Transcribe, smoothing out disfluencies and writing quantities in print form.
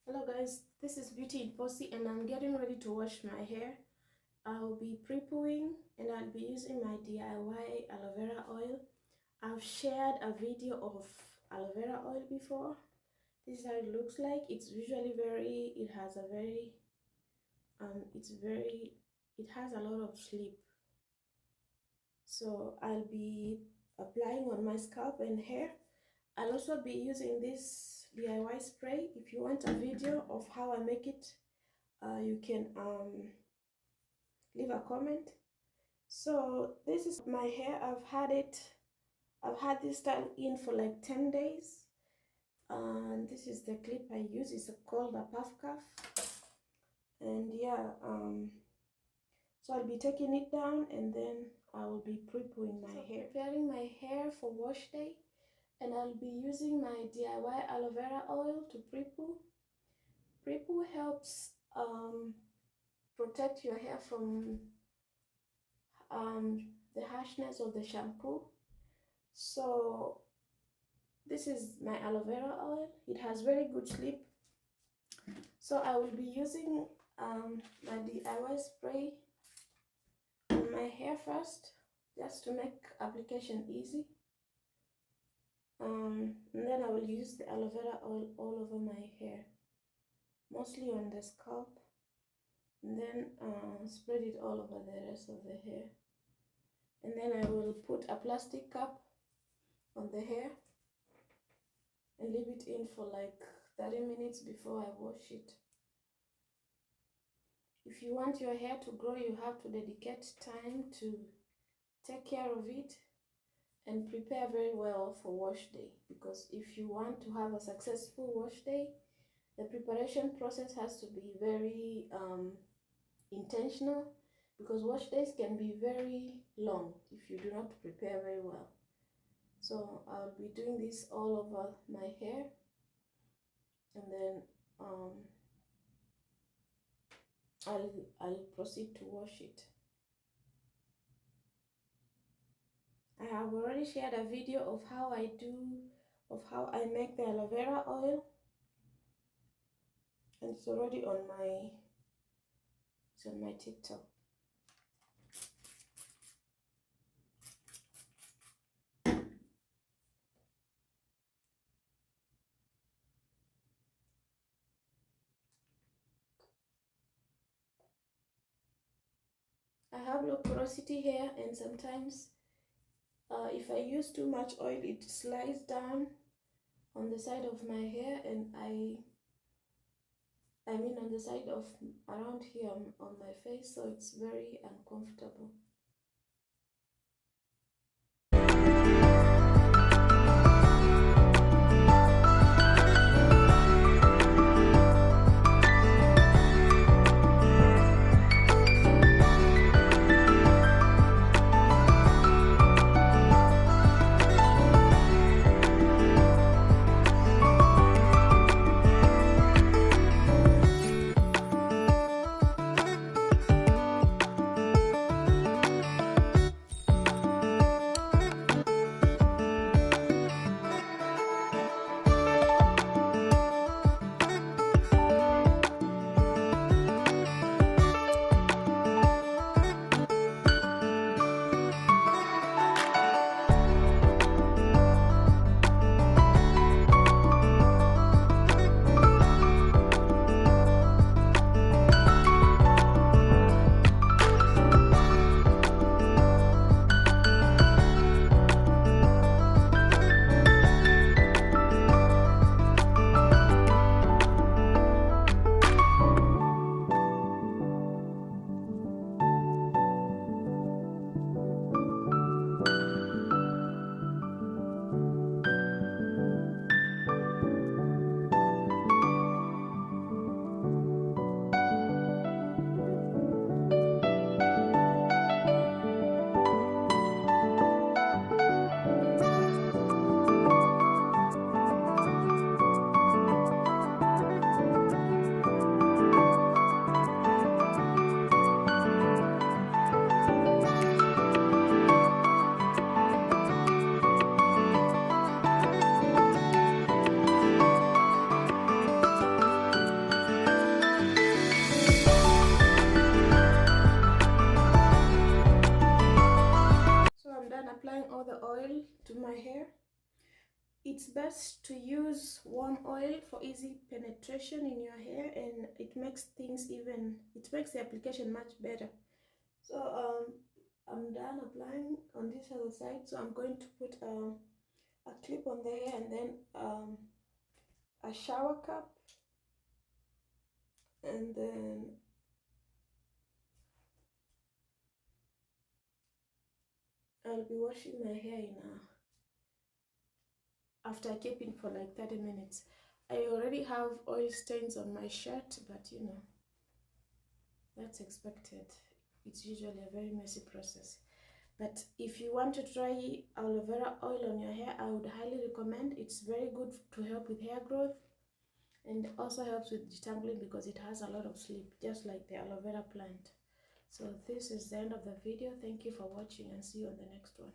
Hello guys, this is BeautyIn4c and I'm getting ready to wash my hair. I'll be pre-pooing and I'll be using my DIY aloe vera oil. I've shared a video of aloe vera oil before. This is how it looks like. It's usually it has a lot of sleep. So I'll be applying on my scalp and hair. I'll also be using this DIY spray. If you want a video of how I make it, you can leave a comment. So this is my hair. I've had this style in for like 10 days. And this is the clip I use. It's called a puff cuff. And yeah, so I'll be taking it down and then I will be pre-pooing my hair. Preparing my hair for wash day. And I'll be using my DIY aloe vera oil to pre-poo. Pre-poo helps protect your hair from the harshness of the shampoo. So this is my aloe vera oil. It has very good sleep. So I will be using my DIY spray on my hair first, just to make application easy. And then I will use the aloe vera oil all over my hair, mostly on the scalp, and then spread it all over the rest of the hair. And then I will put a plastic cap on the hair and leave it in for like 30 minutes before I wash it. If you want your hair to grow, you have to dedicate time to take care of it and prepare very well for wash day, because if you want to have a successful wash day, the preparation process has to be very intentional, because wash days can be very long if you do not prepare very well. So I'll be doing this all over my hair, and then I'll proceed to wash it. I have already shared a video of how I make the aloe vera oil, and it's already on my TikTok. I have low porosity hair, and sometimes if I use too much oil, it slides down on the side of my hair, and I mean on the side of around here on my face, so it's very uncomfortable. oil to my hair. It's best to use warm oil for easy penetration in your hair, and it makes the application much better. So I'm done applying on this other side, so I'm going to put a clip on the hair, and then a shower cap, and then I'll be washing my hair after keeping for like 30 minutes. I already have oil stains on my shirt, but you know, that's expected. It's usually a very messy process. But if you want to try aloe vera oil on your hair, I would highly recommend. It's very good to help with hair growth, and also helps with detangling because it has a lot of sleep, just like the aloe vera plant. So this is the end of the video. Thank you for watching, and see you on the next one.